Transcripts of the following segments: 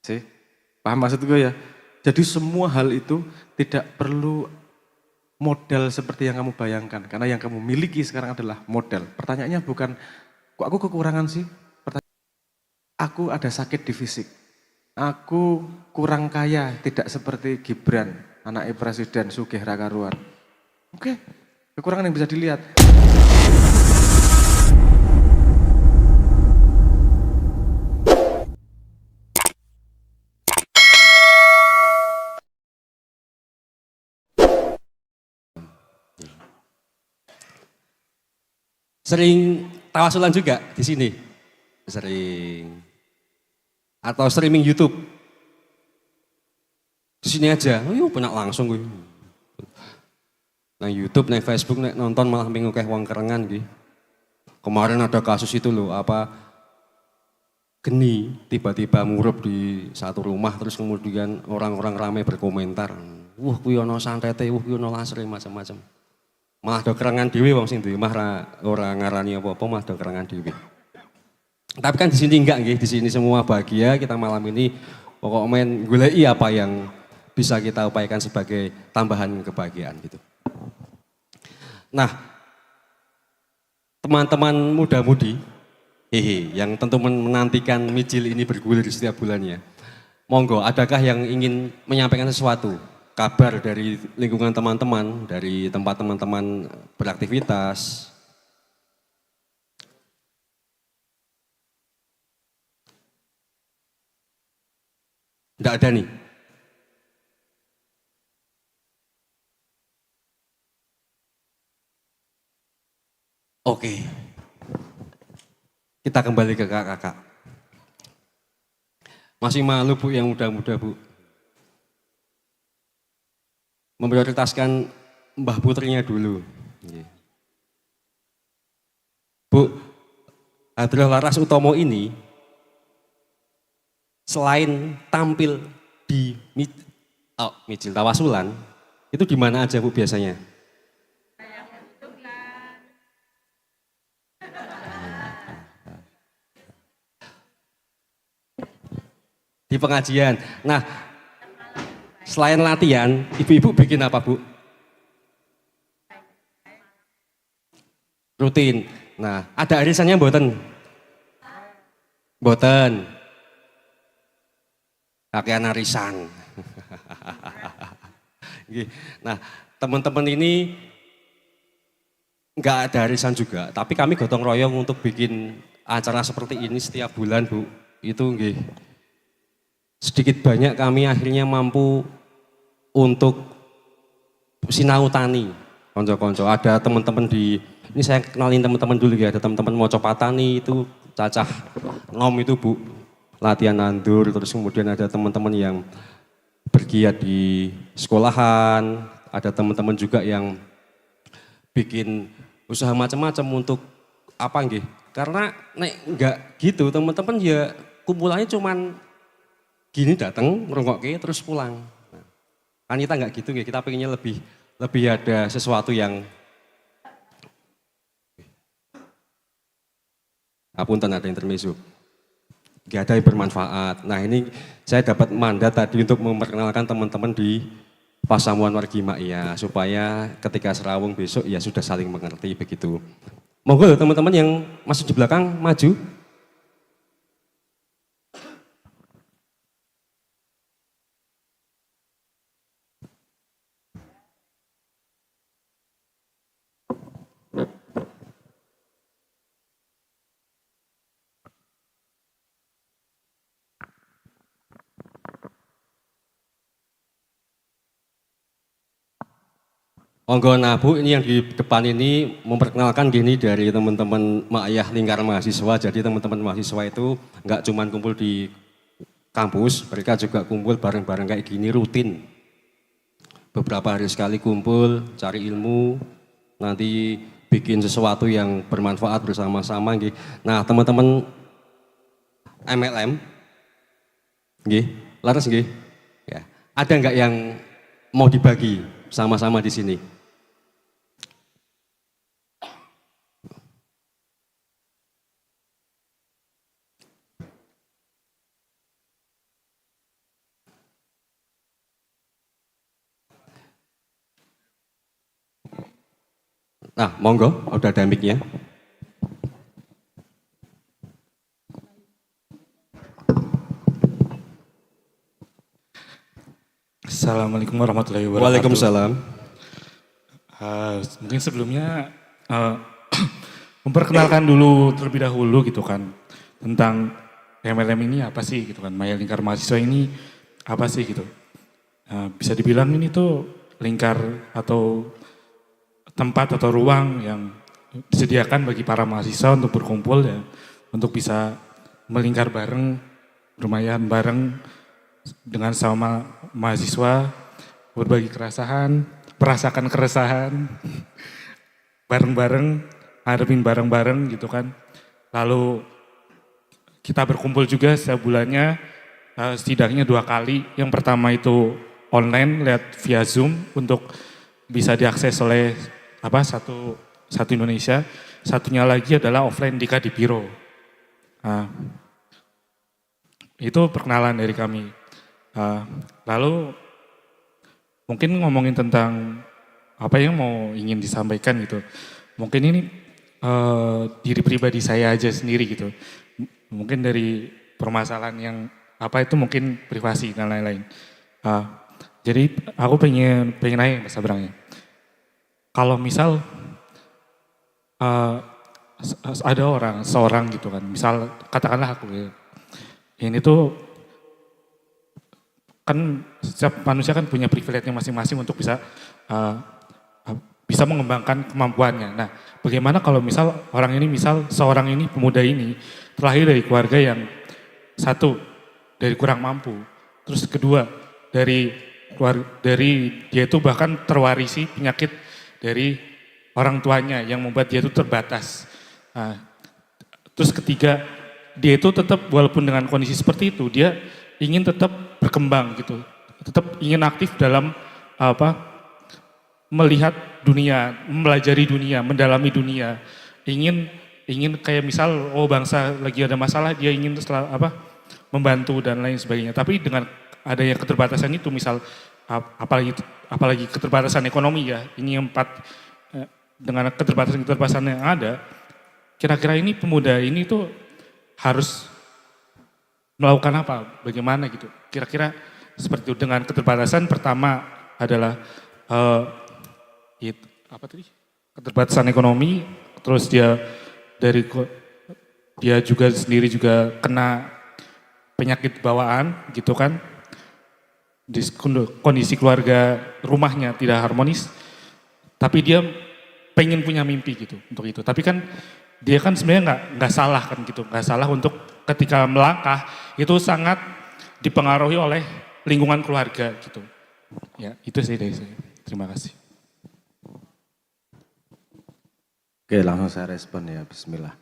Sih, paham maksud gue ya? Jadi semua hal itu tidak perlu modal seperti yang kamu bayangkan. Karena yang kamu miliki sekarang adalah modal. Pertanyaannya bukan, kok aku kekurangan sih? Aku ada sakit di fisik. Aku kurang kaya, tidak seperti Gibran, anaknya presiden Sugih Rakaruan. Oke, kekurangan yang bisa dilihat. Sering tawasulan juga di sini? Sering. Atau streaming YouTube? Di sini aja. Oh, yuk punya langsung gue. Nah YouTube, nah Facebook, nah nonton malah mengukeh uang kerengan gitu. Kemarin ada kasus itu loh, apa geni tiba-tiba murup di satu rumah terus kemudian orang-orang ramai berkomentar. Wah kuwi ana santete, wah kuwi ana lasre macam-macam. Malah do kerengan dhewe wong sing duwe mah ora ngarani apa-apa malah do kerengan dhewe. Tapi kan di sini enggak nggih, di sini semua bahagia, kita malam ini pokok main goleki apa yang bisa kita upayakan sebagai tambahan kebahagiaan gitu. Nah, teman-teman muda-mudi, hehe, yang tentu menantikan Mijil ini bergulir setiap bulannya. Monggo, adakah yang ingin menyampaikan sesuatu? Kabar dari lingkungan teman-teman, dari tempat teman-teman beraktivitas? Tidak ada nih. Oke, kita kembali ke kakak-kakak. Masih malu Bu yang muda-muda Bu. Memprioritaskan Mbah Putrinya dulu. Bu, Hadroh Laras Utomo ini selain tampil di Mijil Tawasulan, itu di mana aja Bu biasanya? Di pengajian. Nah, selain latihan, ibu-ibu bikin apa Bu? Rutin. Nah, ada arisannya mboten? Mboten. Kakean arisan. Nah, teman-teman ini nggak ada arisan juga, tapi kami gotong royong untuk bikin acara seperti ini setiap bulan Bu. Itu nggih. Sedikit banyak kami akhirnya mampu untuk sinau tani. Konco-konco, ada teman-teman di, ini saya kenalin teman-teman dulu ya, ada teman-teman mau coba tani itu cacah nom itu Bu, latihan nandur, terus kemudian ada teman-teman yang bergiat di sekolahan, ada teman-teman juga yang bikin usaha macam-macam untuk apa nggih? Karena nek enggak gitu teman-teman ya kumpulannya cuman gini datang ngerungokke terus pulang. Nah, kan kita enggak gitu nggih, kita pengennya lebih lebih ada sesuatu yang apunten ada intermezzo. Gak ada yang bermanfaat. Nah ini saya dapat mandat tadi untuk memperkenalkan teman-teman di Pasamuan Wargi Maia supaya ketika serawung besok ya sudah saling mengerti begitu. Monggo teman-teman yang masuk di belakang maju. Monggo, nah Bu, ini yang di depan ini memperkenalkan gini dari teman-teman Maayah Lingkar Mahasiswa. Jadi teman-teman mahasiswa itu nggak cuma kumpul di kampus, mereka juga kumpul bareng-bareng kayak gini rutin. Beberapa hari sekali kumpul, cari ilmu, nanti bikin sesuatu yang bermanfaat bersama-sama. Nah teman-teman MLM, laras ya. Ada nggak yang mau dibagi sama-sama di sini? Nah, monggo, udah ada mic-nya. Assalamualaikum warahmatullahi wabarakatuh. Waalaikumsalam. Mungkin sebelumnya memperkenalkan dulu terlebih dahulu gitu kan tentang MLM ini apa sih gitu kan, Maya Lingkar Mahasiswa ini apa sih gitu. Bisa dibilang ini tuh lingkar atau tempat atau ruang yang disediakan bagi para mahasiswa untuk berkumpul ya, untuk bisa melingkar bareng, bermain bareng dengan sama mahasiswa, berbagi keresahan, merasakan keresahan, bareng-bareng, hadapin bareng-bareng gitu kan. Lalu kita berkumpul juga setiap bulannya setidaknya 2 kali. Yang pertama itu online lihat via Zoom untuk bisa diakses oleh satu Indonesia. Satunya lagi adalah offline di Kadipiro. Itu perkenalan dari kami. Lalu mungkin ngomongin tentang apa yang mau ingin disampaikan gitu. Mungkin ini diri pribadi saya aja sendiri gitu. Mungkin dari permasalahan yang apa itu mungkin privasi dan lain-lain. Jadi aku pengen nanya Mas Abrangnya. Kalau misal ada seorang gitu kan, misal katakanlah aku ya, ini tuh kan setiap manusia kan punya privilege-nya masing-masing untuk bisa mengembangkan kemampuannya. Nah, bagaimana kalau misal seorang ini, pemuda ini terlahir dari keluarga yang satu dari kurang mampu, terus kedua dari dia itu bahkan terwarisi penyakit dari orang tuanya yang membuat dia itu terbatas. Terus ketiga, dia itu tetap walaupun dengan kondisi seperti itu, dia ingin tetap berkembang gitu, tetap ingin aktif dalam melihat dunia, mempelajari dunia, mendalami dunia, ingin kayak misal bangsa lagi ada masalah, dia ingin membantu dan lain sebagainya. Tapi dengan adanya keterbatasan itu, misal apalagi keterbatasan ekonomi ya, ini dengan keterbatasan yang ada, kira-kira ini pemuda ini tuh harus melakukan apa, bagaimana gitu. Kira-kira seperti itu. Dengan keterbatasan pertama adalah keterbatasan ekonomi, terus dia juga sendiri juga kena penyakit bawaan gitu kan. Di kondisi keluarga rumahnya tidak harmonis, tapi dia pengen punya mimpi gitu untuk itu. Tapi kan dia kan sebenarnya nggak salah kan gitu, nggak salah untuk ketika melangkah itu sangat dipengaruhi oleh lingkungan keluarga gitu. Ya itu sih dari saya. Terima kasih. Oke, langsung saya respon ya, bismillah.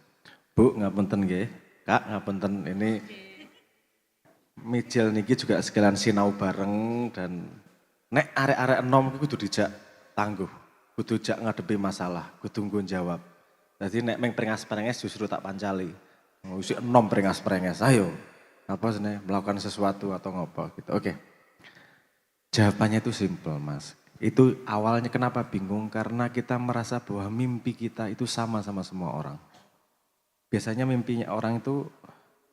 Bu, ngapunten nggih. Kak, ngapunten ini Mijil niki juga sekalian sinau bareng dan nek arek-arek enom kudu dijak tangguh, kudu dijak ngadepi masalah, kudu nggon jawab. Jadi nek meng prengas-prenges justru tak pancali. Usi enom prengas-prenges, ayo. Apa sih melakukan sesuatu atau ngopo gitu. Oke. Jawabannya itu simple, Mas. Itu awalnya kenapa bingung? Karena kita merasa bahwa mimpi kita itu sama semua orang. Biasanya mimpinya orang itu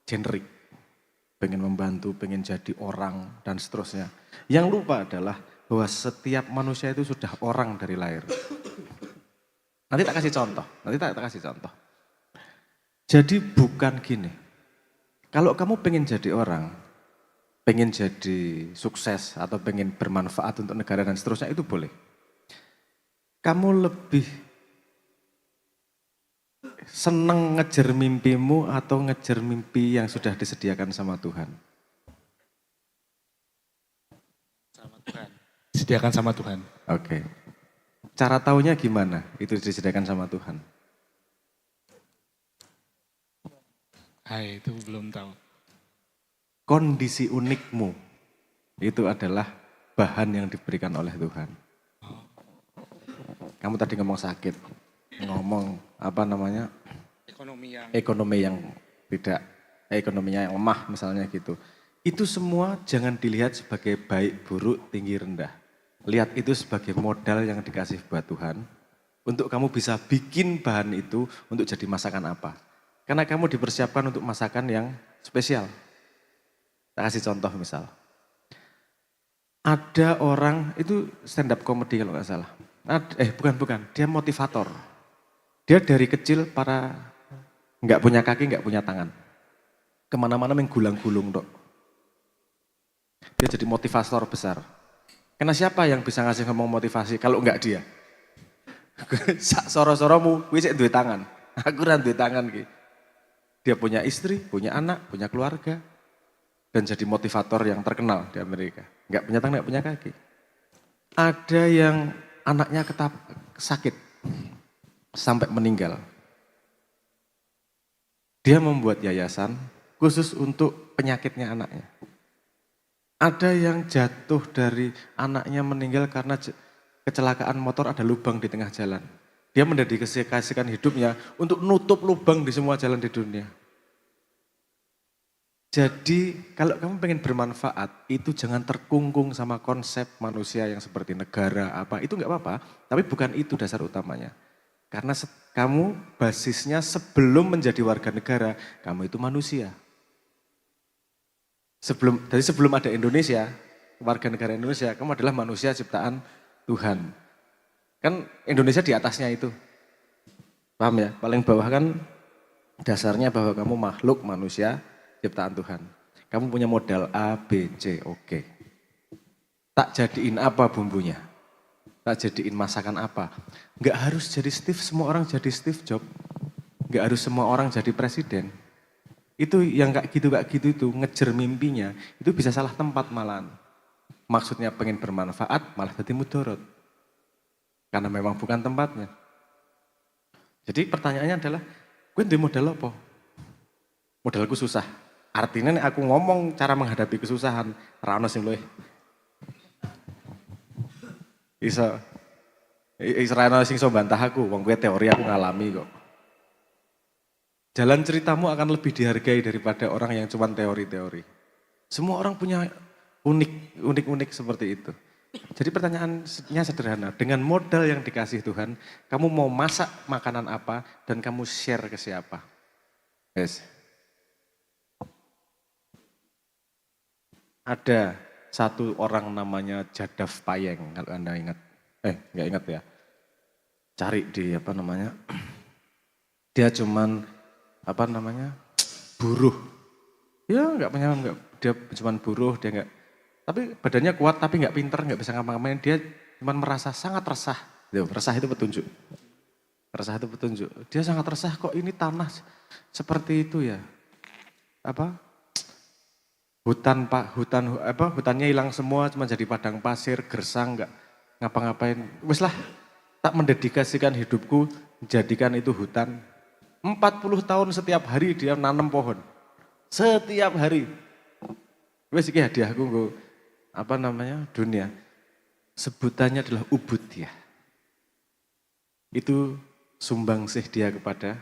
generik. Pengen membantu, pengen jadi orang, dan seterusnya. Yang lupa adalah bahwa setiap manusia itu sudah orang dari lahir. Nanti tak kasih contoh. Jadi bukan gini, kalau kamu pengen jadi orang, pengen jadi sukses, atau pengen bermanfaat untuk negara dan seterusnya, itu boleh. Kamu lebih seneng ngejar mimpimu atau ngejar mimpi yang sudah disediakan sama Tuhan? Sama Tuhan. Disediakan sama Tuhan. Oke. Cara taunya gimana itu disediakan sama Tuhan? Itu belum tahu. Kondisi unikmu itu adalah bahan yang diberikan oleh Tuhan. Kamu tadi ngomong sakit, ngomong ekonominya yang lemah misalnya gitu. Itu semua jangan dilihat sebagai baik, buruk, tinggi, rendah. Lihat itu sebagai modal yang dikasih buat Tuhan. untuk kamu bisa bikin bahan itu untuk jadi masakan apa. Karena kamu dipersiapkan untuk masakan yang spesial. Tak kasih contoh misal. Ada orang, itu stand up comedy kalau nggak salah. Bukan, dia motivator. Dia dari kecil para nggak punya kaki, nggak punya tangan. Kemana-mana menggulang-gulung dok. Dia jadi motivator besar. Karena siapa yang bisa ngasih ngomong motivasi kalau nggak dia? Sak soro-soromu, gue duwe tangan. Aku duwe tangan ki. Dia punya istri, punya anak, punya keluarga. Dan jadi motivator yang terkenal di Amerika. Nggak punya tangan, nggak punya kaki. Ada yang anaknya sakit sampai meninggal. Dia membuat yayasan khusus untuk penyakitnya anaknya. Ada yang jatuh dari anaknya meninggal karena kecelakaan motor, ada lubang di tengah jalan. Dia mendedikasikan hidupnya untuk nutup lubang di semua jalan di dunia. Jadi kalau kamu pengen bermanfaat, itu jangan terkungkung sama konsep manusia yang seperti negara apa. Itu nggak apa-apa, tapi bukan itu dasar utamanya. Karena kamu basisnya sebelum menjadi warga negara, kamu itu manusia. Sebelum ada Indonesia, warga negara Indonesia, kamu adalah manusia ciptaan Tuhan. Kan Indonesia di atasnya itu. Paham ya? Paling bawah kan dasarnya bahwa kamu makhluk manusia ciptaan Tuhan. Kamu punya modal A, B, C, oke. Tak jadiin apa bumbunya? Tak jadiin masakan apa? Enggak harus jadi Steve, semua orang jadi Steve Jobs. Enggak harus semua orang jadi presiden. Itu yang kayak gitu itu ngejar mimpinya, itu bisa salah tempat malahan. Maksudnya pengen bermanfaat malah jadi mudorot. Karena memang bukan tempatnya. Jadi pertanyaannya adalah, gue di modal apa? Modalku susah. Artinya aku ngomong cara menghadapi kesusahan, rano sing luwih. Iso rano sing iso bantah aku, wong gue teori aku ngalami kok. Jalan ceritamu akan lebih dihargai daripada orang yang cuma teori-teori. Semua orang punya unik seperti itu. Jadi pertanyaannya sederhana, dengan modal yang dikasih Tuhan, kamu mau masak makanan apa dan kamu share ke siapa? Yes. Ada satu orang namanya Jadav Payeng, kalau Anda ingat. Nggak ingat ya. Cari di dia cuman buruh. Ya dia cuman buruh, dia nggak. Tapi badannya kuat, tapi nggak pinter, nggak bisa ngapa-ngapain. Dia cuman merasa sangat resah. Resah itu petunjuk. Resah itu petunjuk. Dia sangat resah, kok ini tanah seperti itu ya. Hutannya hilang semua, cuma jadi padang pasir, gersang, nggak ngapa-ngapain. Wes lah, tak mendedikasikan hidupku, jadikan itu hutan. 40 tahun setiap hari dia nanam pohon. Setiap hari. Wes iki hadiahku dunia. Sebutannya adalah ubudiyah. Itu sumbangsih dia kepada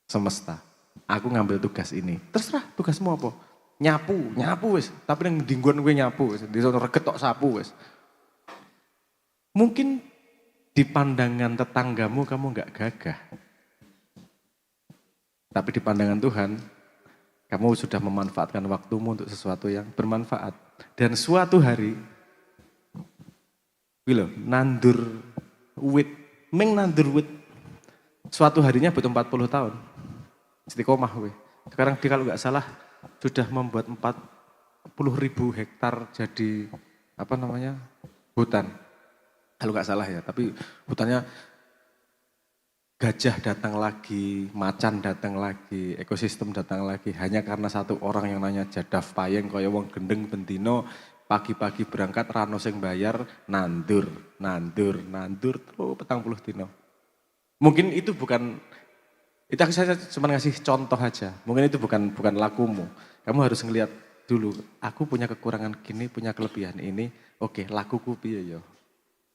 semesta. Aku ngambil tugas ini. Terserah tugasmu apa? Nyapu wes. Tapi yang dinggon gue nyapu wes. Di sono reget tok sapu wes. Mungkin di pandangan tetanggamu kamu nggak gagah. Tapi di pandangan Tuhan, kamu sudah memanfaatkan waktumu untuk sesuatu yang bermanfaat. Dan suatu hari, nandur wit. Suatu harinya butuh 40 tahun. Istiqomah weh. Sekarang dia kalau nggak salah sudah membuat 40.000 hektar jadi hutan. Kalau nggak salah ya, tapi hutannya gajah datang lagi, macan datang lagi, ekosistem datang lagi. Hanya karena satu orang yang nanya Jadav Payeng kaya wong gendeng bendino, pagi-pagi berangkat rano sing bayar, nandur terus 40 dino. Mungkin itu bukan, itu saya cuma ngasih contoh aja. Mungkin itu bukan lakumu. Kamu harus ngelihat dulu, aku punya kekurangan gini, punya kelebihan ini, oke, lakuku piye yo.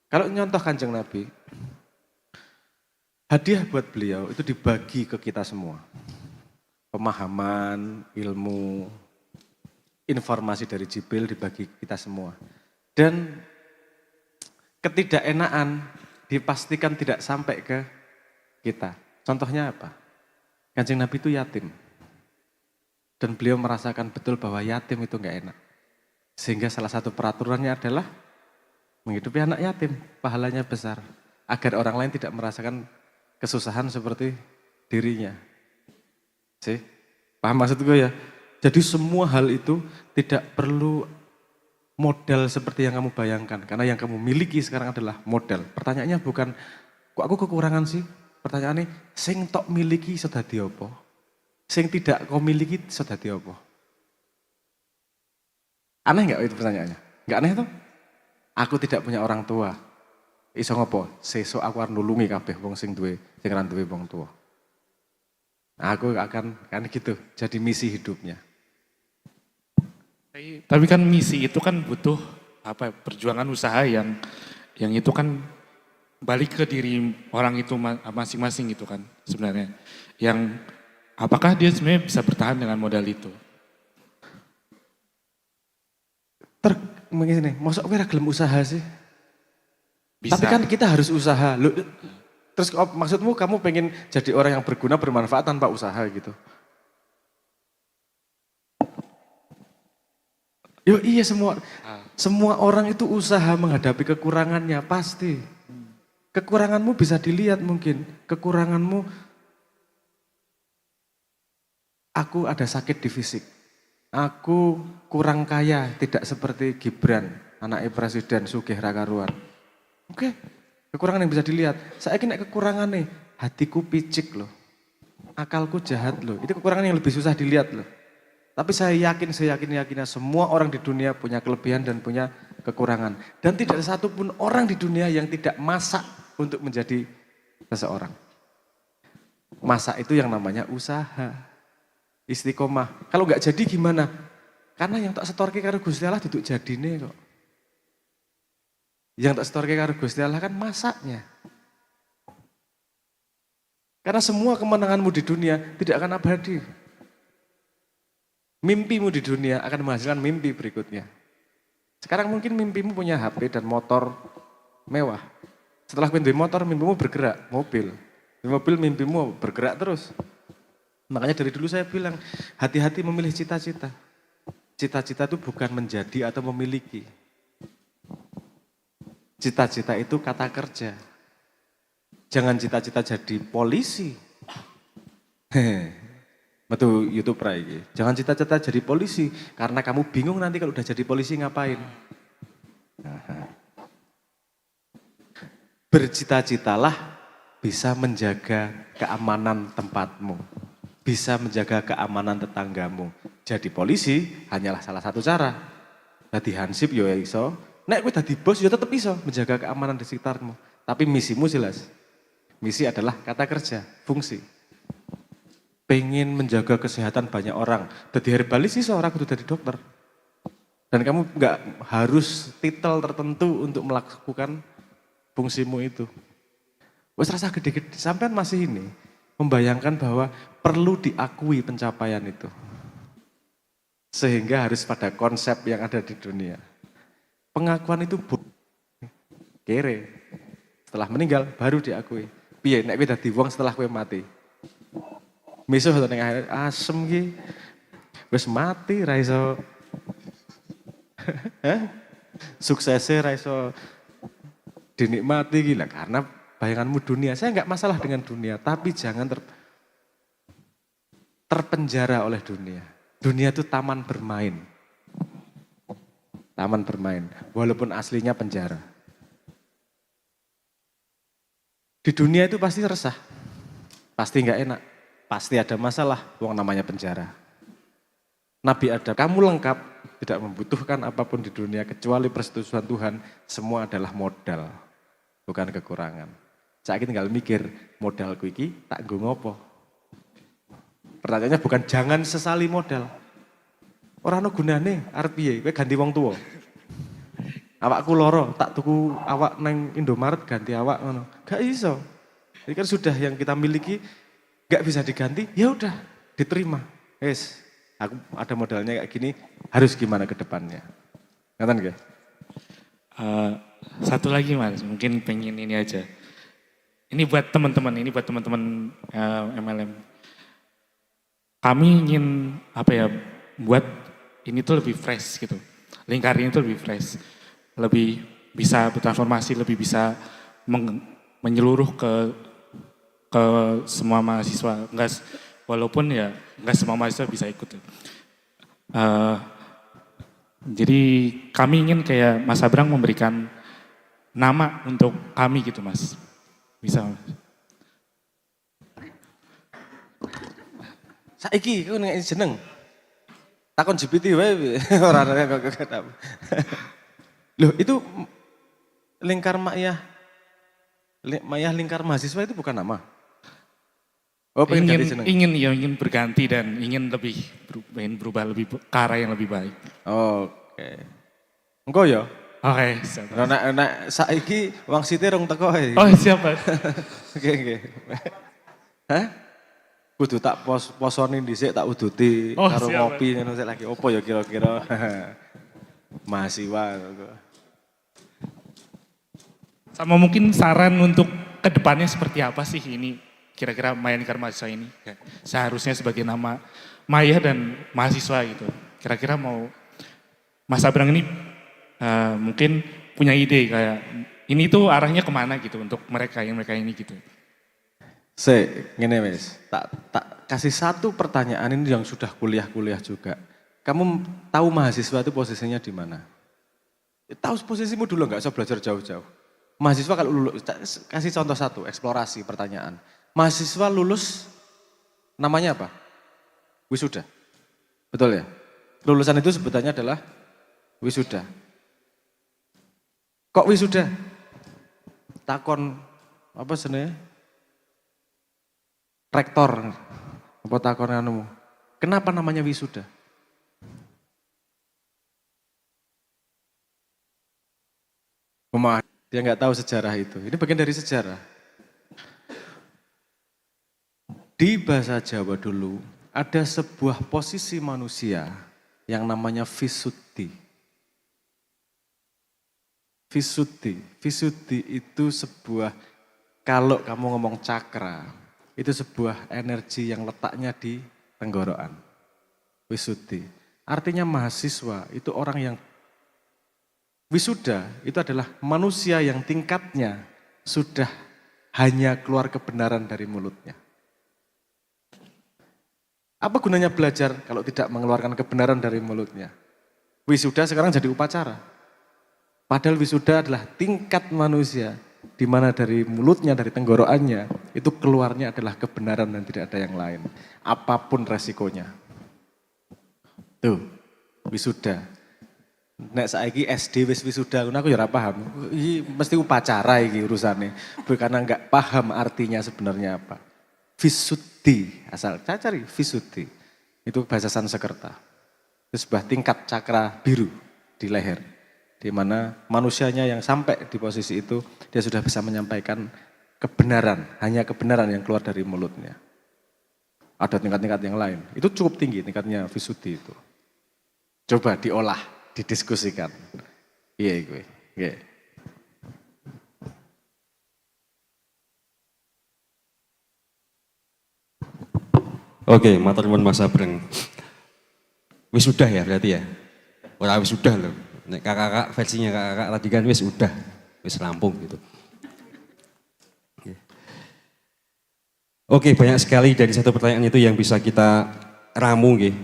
Kalau nyontoh Kanjeng Nabi, hadiah buat beliau itu dibagi ke kita semua. Pemahaman, ilmu, informasi dari Jibril dibagi kita semua. Dan ketidakenaan dipastikan tidak sampai ke kita. Contohnya apa? Kanjeng Nabi itu yatim. Dan beliau merasakan betul bahwa yatim itu enggak enak. Sehingga salah satu peraturannya adalah menghidupi anak yatim, pahalanya besar. Agar orang lain tidak merasakan kesusahan seperti dirinya. Sih, paham maksud gue ya? Jadi semua hal itu tidak perlu modal seperti yang kamu bayangkan. Karena yang kamu miliki sekarang adalah modal. Pertanyaannya bukan, kok aku kekurangan sih? Pertanyaannya, sing tok miliki iso dadi apa? Sing tidak kau miliki iso dadi apa? Aneh nggak itu pertanyaannya? Nggak aneh tuh? Aku tidak punya orang tua. Iso ngopo? Sesuk aku akan nulungi kabeh wong sing ra duwe wong tua. Nah, aku akan kan gitu, jadi misi hidupnya. Tapi kan misi itu kan butuh perjuangan usaha yang itu kan balik ke diri orang itu masing-masing gitu kan sebenarnya. Yang apakah dia sebenarnya bisa bertahan dengan modal itu? Begini, masa kowe ra gelem usaha sih? Bisa. Tapi kan kita harus usaha. Loh, terus maksudmu kamu pengen jadi orang yang berguna, bermanfaat tanpa usaha gitu? Yo iya semua orang itu usaha menghadapi kekurangannya pasti. Kekuranganmu bisa dilihat mungkin. Kekuranganmu, aku ada sakit di fisik. Aku kurang kaya, tidak seperti Gibran, anaknya presiden sugih ra karuan. Oke, kekurangan yang bisa dilihat. Saya kira kekurangan nih, hatiku picik loh. Akalku jahat loh. Itu kekurangan yang lebih susah dilihat loh. Tapi saya yakinnya semua orang di dunia punya kelebihan dan punya kekurangan. Dan tidak ada satupun orang di dunia yang tidak masak untuk menjadi seseorang. Masak itu yang namanya usaha. Istiqomah. Kalau nggak jadi gimana? Karena yang tak setorke karo Gusti Allah duduk jadine kok. Yang tak setorke karo Gusti Allah kan masaknya. Karena semua kemenanganmu di dunia tidak akan abadi. Mimpimu di dunia akan menghasilkan mimpi berikutnya. Sekarang mungkin mimpimu punya HP dan motor mewah. Setelah pindah motor, mimpimu bergerak, mobil. Di mobil mimpimu bergerak terus. Makanya dari dulu saya bilang, hati-hati memilih cita-cita. Cita-cita itu bukan menjadi atau memiliki. Cita-cita itu kata kerja. Jangan cita-cita jadi polisi. Betul YouTube Rai. Jangan cita-cita jadi polisi. Karena kamu bingung nanti kalau udah jadi polisi ngapain. Bercita-citalah bisa menjaga keamanan tempatmu. Bisa menjaga keamanan tetanggamu. Jadi polisi hanyalah salah satu cara. Dadi hansip ya iso. Nek kowe dadi bos ya tetep iso menjaga keamanan di sekitarmu. Tapi misimu jelas. Misi adalah kata kerja, fungsi. Pengen menjaga kesehatan banyak orang. Dadi herbalis iso ora kudu dadi dokter. Dan kamu nggak harus titel tertentu untuk melakukan fungsimu itu. Wes rasa gede-gede sampean masih ini membayangkan bahwa perlu diakui pencapaian itu. Sehingga harus pada konsep yang ada di dunia. Pengakuan itu kere. Setelah meninggal baru diakui. Piye nek kowe dadi wong setelah kowe mati. Misuh to ning akhirat asem ki. Wis mati ra iso. Suksesnya ra iso dinikmati gila karena bayanganmu dunia. Saya enggak masalah dengan dunia, tapi jangan terpenjara oleh dunia. Dunia itu taman bermain. Taman bermain, walaupun aslinya penjara. Di dunia itu pasti resah, pasti enggak enak, pasti ada masalah, wong namanya penjara. Nabi Adam, kamu lengkap, tidak membutuhkan apapun di dunia kecuali persetujuan Tuhan, semua adalah modal, bukan kekurangan. Saya tinggal mikir, modalku iki tak nggo ngopo? Pertanyaannya bukan jangan sesali modal. Ora ono gunane arep piye? Kowe ganti wong tuwa. Awakku loro, tak tuku awak nang Indomaret ganti awak ngono. Gak iso. Ini kan sudah yang kita miliki gak bisa diganti, ya udah diterima. Wes, aku ada modalnya kayak gini, harus gimana ke depannya. Ngerti gak? Satu lagi Mas, mungkin pengen ini aja. Ini buat teman-teman, MLM. Kami ingin apa ya, buat ini tuh lebih fresh gitu. Lingkar ini tuh lebih fresh, lebih bisa bertransformasi, lebih bisa menyeluruh ke semua mahasiswa. Walaupun ya enggak semua mahasiswa bisa ikut. Jadi kami ingin kayak Mas Abrang memberikan nama untuk kami gitu Mas. Bisa Mas. Saiki aku nek jeneng. Takon GPT wae ora ana kok. Loh, itu lingkar Mayah lingkar mahasiswa itu bukan nama. Oh, pengen ganti jeneng. Ingin berganti dan ingin ingin berubah lebih ke arah yang lebih baik. Oke. Engko ya. Oke, siap. Nek saiki wong site rong teko ae. Oh, siap Mas. Oke. Hah? Kudu tak posoni dhisik tak uduti Oh, karo siap, ngopi ngono sik lagi. Opo ya kira-kira mahasiswa. Sama mungkin saran untuk kedepannya seperti apa sih ini kira-kira Maya Lingkar Mahasiswa ini? Seharusnya sebagai nama Maya dan mahasiswa gitu. Kira-kira mau Mas Abrang ini mungkin punya ide kayak ini tuh arahnya kemana gitu untuk mereka ini gitu. Ngene wis, tak kasih satu pertanyaan ini yang sudah kuliah juga. Kamu tahu mahasiswa itu posisinya di mana? Tahu posisimu dulu, nggak usah belajar jauh-jauh. Mahasiswa kalau lulus, kasih contoh satu, eksplorasi pertanyaan. Mahasiswa lulus namanya apa? Wisuda. Betul ya? Lulusan itu sebutannya adalah wisuda. Kok wisuda? Takon apa sebenarnya? Rektor, apa takon anumu? Kenapa namanya wisuda? Dia nggak tahu sejarah itu. Ini bagian dari sejarah. Di bahasa Jawa dulu ada sebuah posisi manusia yang namanya Visuddhi. Visuddhi itu sebuah, kalau kamu ngomong cakra, itu sebuah energi yang letaknya di tenggorokan. Visuddhi. Artinya mahasiswa itu orang yang wisuda itu adalah manusia yang tingkatnya sudah hanya keluar kebenaran dari mulutnya. Apa gunanya belajar kalau tidak mengeluarkan kebenaran dari mulutnya? Wisuda sekarang jadi upacara. Padahal wisuda adalah tingkat manusia di mana dari mulutnya, dari tenggorokannya itu keluarnya adalah kebenaran dan tidak ada yang lain. Apapun resikonya. Tuh, wisuda. Nek saiki SD wis wisuda, aku ya ora paham. Iki mesti upacara iki urusane. Karena enggak paham artinya sebenarnya apa. Visuddhi, asal cari Visuddhi. Itu bahasa Sanskerta. Itu sebuah tingkat cakra biru di leher. Di mana manusianya yang sampai di posisi itu, dia sudah bisa menyampaikan kebenaran. Hanya kebenaran yang keluar dari mulutnya. Ada tingkat-tingkat yang lain. Itu cukup tinggi tingkatnya Visuddhi itu. Coba diolah, didiskusikan. Iya gue. Iya. Oke, matur nuwun Mas Abreng. Wis udah ya berarti ya? Ora wis udah loh. Nek kakak versinya kakak tadi kan wis udah, wis rampung gitu. Oke, banyak sekali dari satu pertanyaan itu yang bisa kita ramu nggih.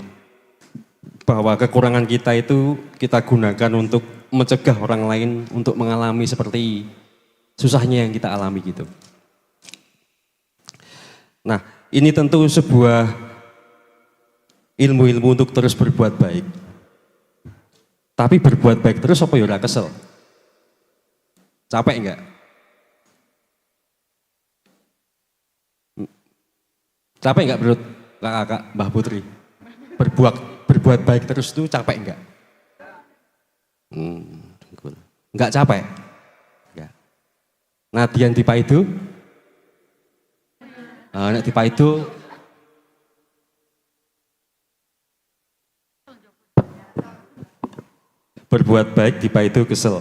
Bahwa kekurangan kita itu kita gunakan untuk mencegah orang lain untuk mengalami seperti susahnya yang kita alami gitu. Nah, ini tentu sebuah ilmu-ilmu untuk terus berbuat baik. Tapi berbuat baik terus apa ya ora kesel? Capek enggak? Capek enggak menurut kakak Mbah Putri? Berbuat baik terus itu capek enggak? Enggak capek? Enggak. Nah, Dian Tipa itu? Nek Tipa itu berbuat baik Tipa itu kesel.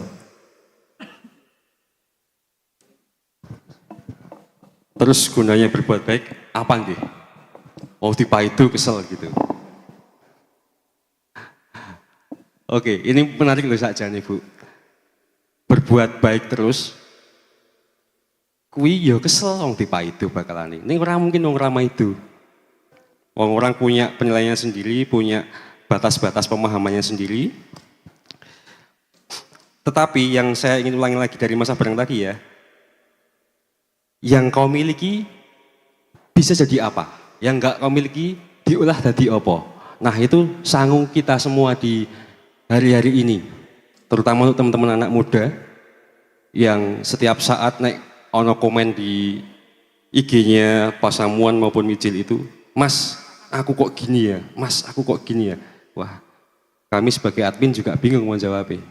Terus gunanya berbuat baik apa nggih? Oh dipaidu kesel gitu. Oke, ini menarik loh saja nih Bu. Berbuat baik terus, kuwi yo kesel wong dipaidu bakalan ini. Ini orang mungkin wong ramah itu. Wong orang punya penilaiannya sendiri, punya batas-batas pemahamannya sendiri. Tetapi yang saya ingin ulangi lagi dari Mas Abrang tadi ya, yang kau miliki bisa jadi apa? Yang enggak kau miliki diolah jadi apa? Nah itu sanggup kita semua di hari-hari ini, terutama untuk teman-teman anak muda yang setiap saat naik ono komen di IG-nya Pasamuan maupun Mijil itu, Mas aku kok gini ya, Mas aku kok gini ya. Wah kami sebagai admin juga bingung mau jawabnya.